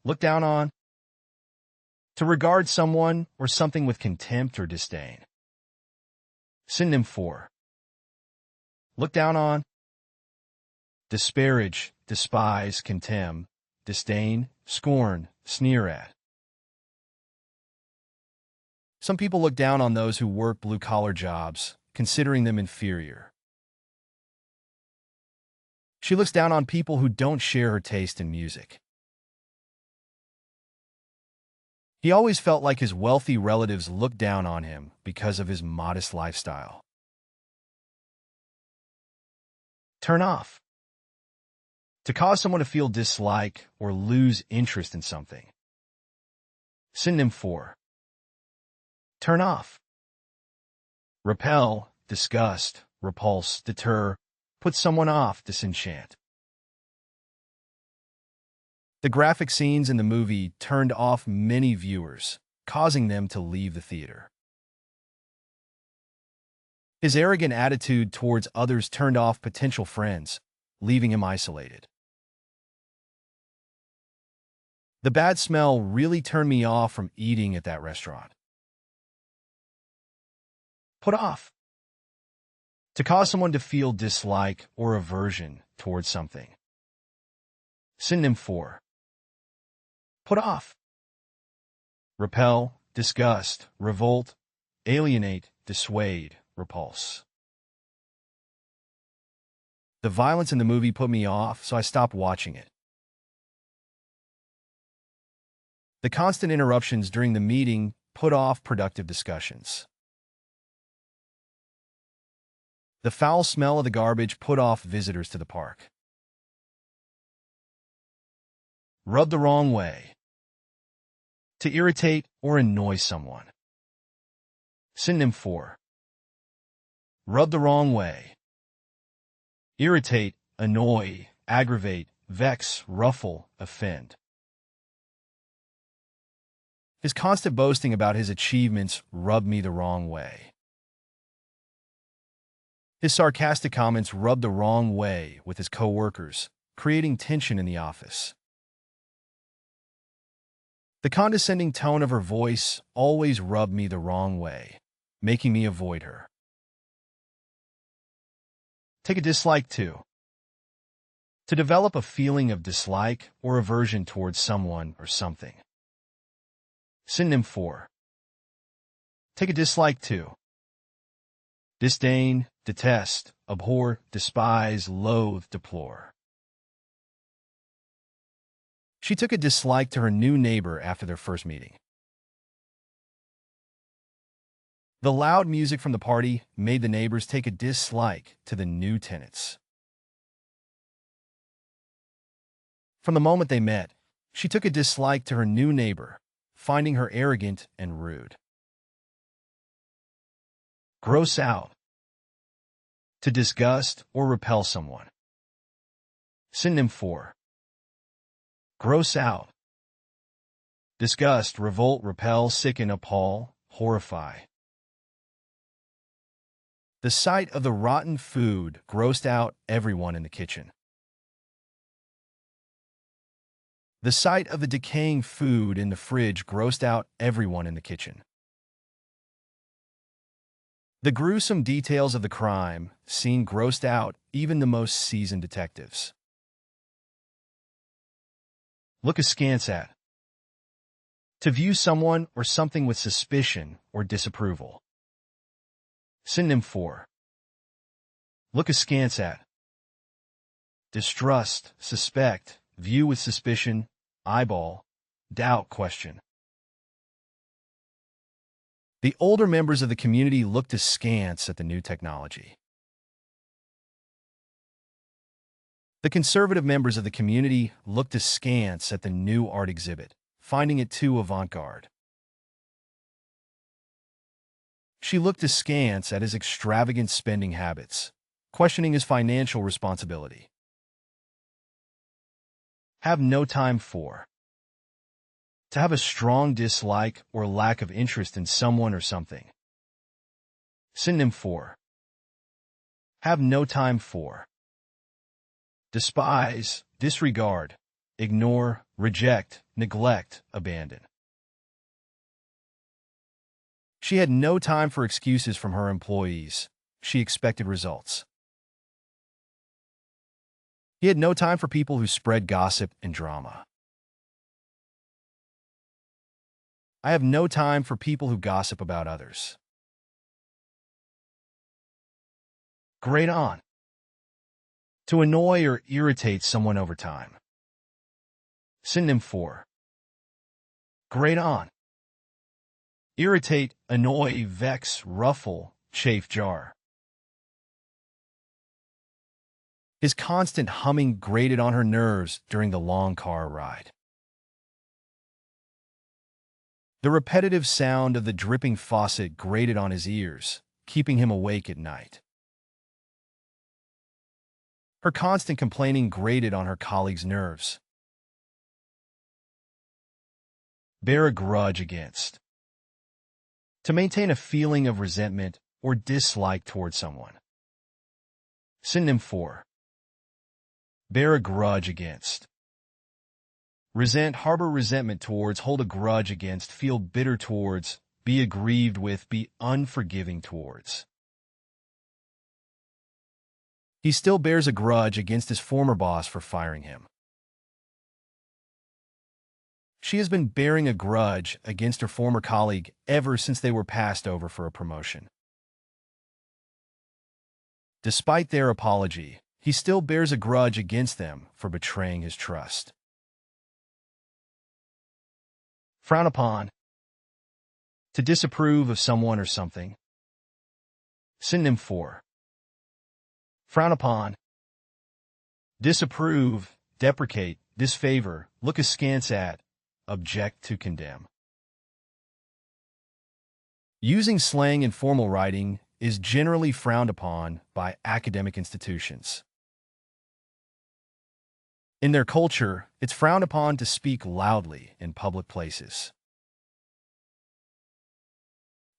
look down on. To regard someone or something with contempt or disdain. Synonym for look down on, disparage, despise, contemn, disdain, scorn, sneer at. Some people look down on those who work blue-collar jobs, considering them inferior. She looks down on people who don't share her taste in music. He always felt like his wealthy relatives looked down on him because of his modest lifestyle. Turn off. To cause someone to feel dislike or lose interest in something. Synonym for turn off. Repel, disgust, repulse, deter, put someone off, disenchant. The graphic scenes in the movie turned off many viewers, causing them to leave the theater. His arrogant attitude towards others turned off potential friends, leaving him isolated. The bad smell really turned me off from eating at that restaurant. Put off. To cause someone to feel dislike or aversion towards something. Synonym for put off. Repel, disgust, revolt, alienate, dissuade, repulse. The violence in the movie put me off, so I stopped watching it. The constant interruptions during the meeting put off productive discussions. The foul smell of the garbage put off visitors to the park. Rub the wrong way. To irritate or annoy someone. Synonym for rub the wrong way. Irritate, annoy, aggravate, vex, ruffle, offend. His constant boasting about his achievements rubbed me the wrong way. His sarcastic comments rubbed the wrong way with his coworkers, creating tension in the office. The condescending tone of her voice always rubbed me the wrong way, making me avoid her. Take a dislike to. To develop a feeling of dislike or aversion towards someone or something. Synonym for take a dislike to. Disdain, detest, abhor, despise, loathe, deplore. She took a dislike to her new neighbor after their first meeting. The loud music from the party made the neighbors take a dislike to the new tenants. From the moment they met, she took a dislike to her new neighbor, finding her arrogant and rude. Gross out. To disgust or repel someone. Synonym for gross out. Disgust, revolt, repel, sicken, appall, horrify. The sight of the rotten food grossed out everyone in the kitchen. The sight of the decaying food in the fridge grossed out everyone in the kitchen. The gruesome details of the crime scene grossed out even the most seasoned detectives. Look askance at. To view someone or something with suspicion or disapproval. Synonym for look askance at. Distrust, suspect, view with suspicion, eyeball, doubt, question. The older members of the community looked askance at the new technology. The conservative members of the community looked askance at the new art exhibit, finding it too avant-garde. She looked askance at his extravagant spending habits, questioning his financial responsibility. Have no time for. To have a strong dislike or lack of interest in someone or something. Synonym for have no time for. Despise, disregard, ignore, reject, neglect, abandon. She had no time for excuses from her employees. She expected results. He had no time for people who spread gossip and drama. I have no time for people who gossip about others. Grade on. To annoy or irritate someone over time. Synonym for grade on. Irritate, annoy, vex, ruffle, chafe, jar. His constant humming grated on her nerves during the long car ride. The repetitive sound of the dripping faucet grated on his ears, keeping him awake at night. Her constant complaining grated on her colleagues' nerves. Bear a grudge against. To maintain a feeling of resentment or dislike toward someone. Synonym for bear a grudge against. Resent, harbor resentment towards, hold a grudge against, feel bitter towards, be aggrieved with, be unforgiving towards. He still bears a grudge against his former boss for firing him. She has been bearing a grudge against her former colleague ever since they were passed over for a promotion. Despite their apology, he still bears a grudge against them for betraying his trust. Frown upon. To disapprove of someone or something. Synonym for frown upon. Disapprove, deprecate, disfavor, look askance at, object to, condemn. Using slang in formal writing is generally frowned upon by academic institutions. In their culture, it's frowned upon to speak loudly in public places.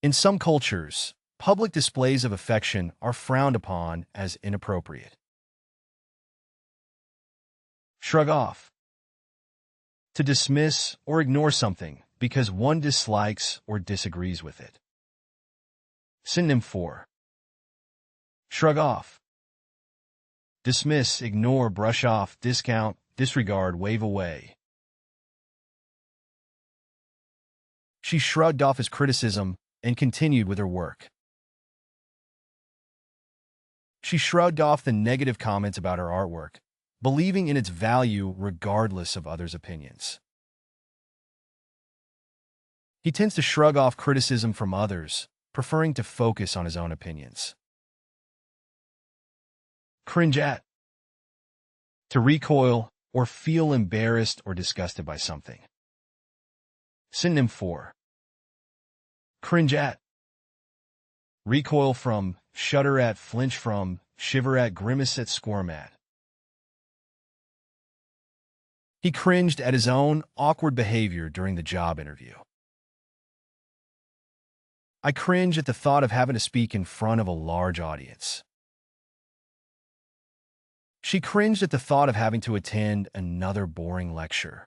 In some cultures, public displays of affection are frowned upon as inappropriate. Shrug off. To dismiss or ignore something because one dislikes or disagrees with it. Synonym for shrug off. Dismiss, ignore, brush off, discount, disregard, wave away. She shrugged off his criticism and continued with her work. She shrugged off the negative comments about her artwork, believing in its value regardless of others' opinions. He tends to shrug off criticism from others, preferring to focus on his own opinions. Cringe at. To recoil or feel embarrassed or disgusted by something. Synonym for cringe at. Recoil from, shudder at, flinch from, shiver at, grimace at, squirm at. He cringed at his own awkward behavior during the job interview. I cringe at the thought of having to speak in front of a large audience. She cringed at the thought of having to attend another boring lecture.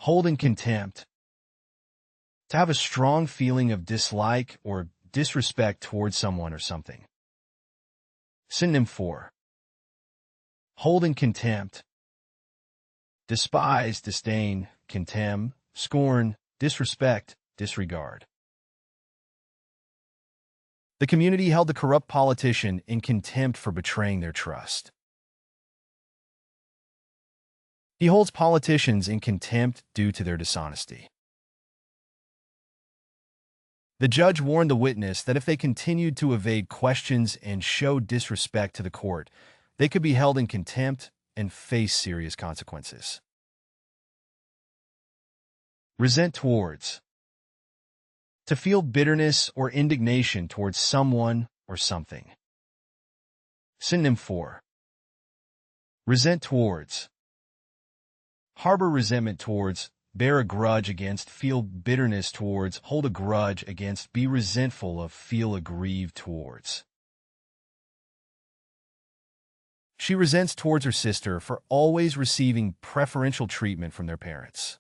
Hold in contempt. To have a strong feeling of dislike or disrespect towards someone or something. Synonym for hold in contempt. Despise, disdain, contemn, scorn, disrespect, disregard. The community held the corrupt politician in contempt for betraying their trust. He holds politicians in contempt due to their dishonesty. The judge warned the witness that if they continued to evade questions and show disrespect to the court, they could be held in contempt and face serious consequences. Resent towards. To feel bitterness or indignation towards someone or something. Synonym for resent towards. Harbor resentment towards, bear a grudge against, feel bitterness towards, hold a grudge against, be resentful of, feel aggrieved towards. She resents towards her sister for always receiving preferential treatment from their parents.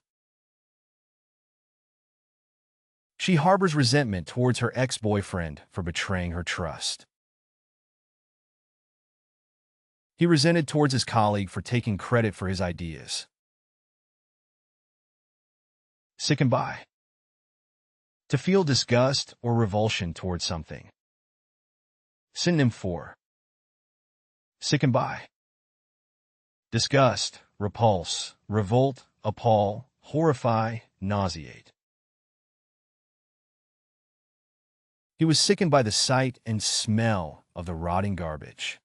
She harbors resentment towards her ex-boyfriend for betraying her trust. He resented towards his colleague for taking credit for his ideas. Sickened by. To feel disgust or revulsion towards something. Synonym for sickened by. Disgust, repulse, revolt, appall, horrify, nauseate. He was sickened by the sight and smell of the rotting garbage.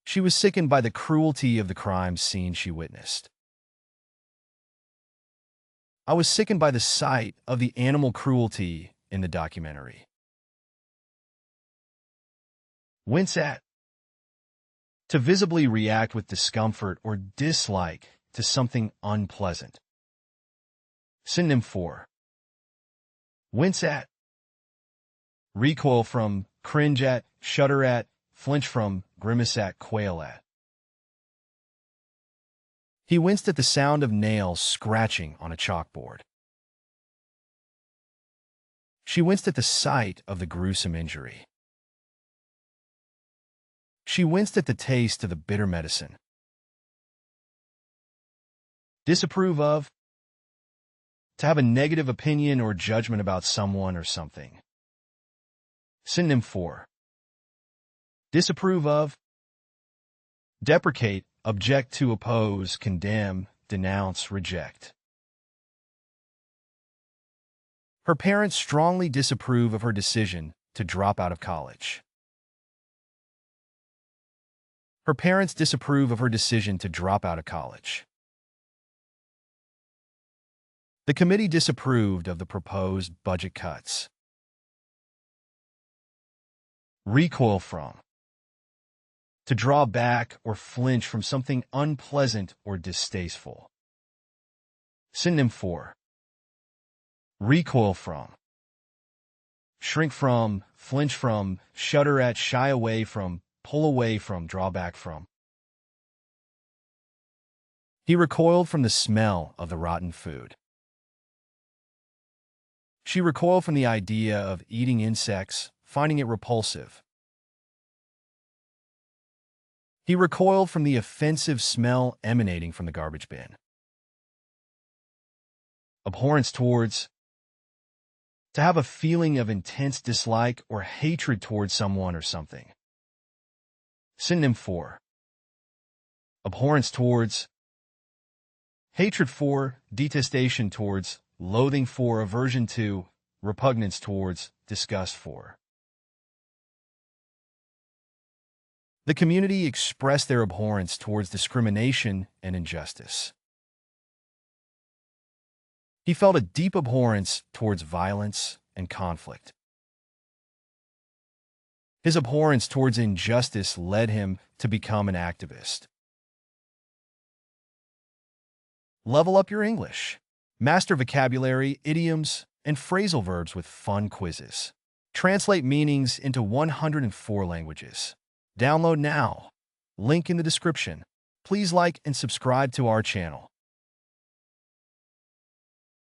She was sickened by the cruelty of the crime scene she witnessed. I was sickened by the sight of the animal cruelty in the documentary. Wince at. To visibly react with discomfort or dislike to something unpleasant. Synonym for wince at. Recoil from, cringe at, shudder at, flinch from, grimace at, quail at. He winced at the sound of nails scratching on a chalkboard. She winced at the sight of the gruesome injury. She winced at the taste of the bitter medicine. Disapprove of. To have a negative opinion or judgment about someone or something. Synonym for disapprove of. Deprecate, object to, oppose, condemn, denounce, reject. Her parents strongly disapprove of her decision to drop out of college. Her parents disapprove of her decision to drop out of college. The committee disapproved of the proposed budget cuts. Recoil from. To draw back or flinch from something unpleasant or distasteful. Synonym for recoil from. Shrink from, flinch from, shudder at, shy away from, pull away from, draw back from. He recoiled from the smell of the rotten food. She recoiled from the idea of eating insects, finding it repulsive. He recoiled from the offensive smell emanating from the garbage bin. Abhorrence towards. To have a feeling of intense dislike or hatred towards someone or something. Synonym for abhorrence towards. Hatred for, detestation towards, loathing for, aversion to, repugnance towards, disgust for. The community expressed their abhorrence towards discrimination and injustice. He felt a deep abhorrence towards violence and conflict. His abhorrence towards injustice led him to become an activist. Level up your English. Master vocabulary, idioms, and phrasal verbs with fun quizzes. Translate meanings into 104 languages. Download now. Link in the description. Please like and subscribe to our channel.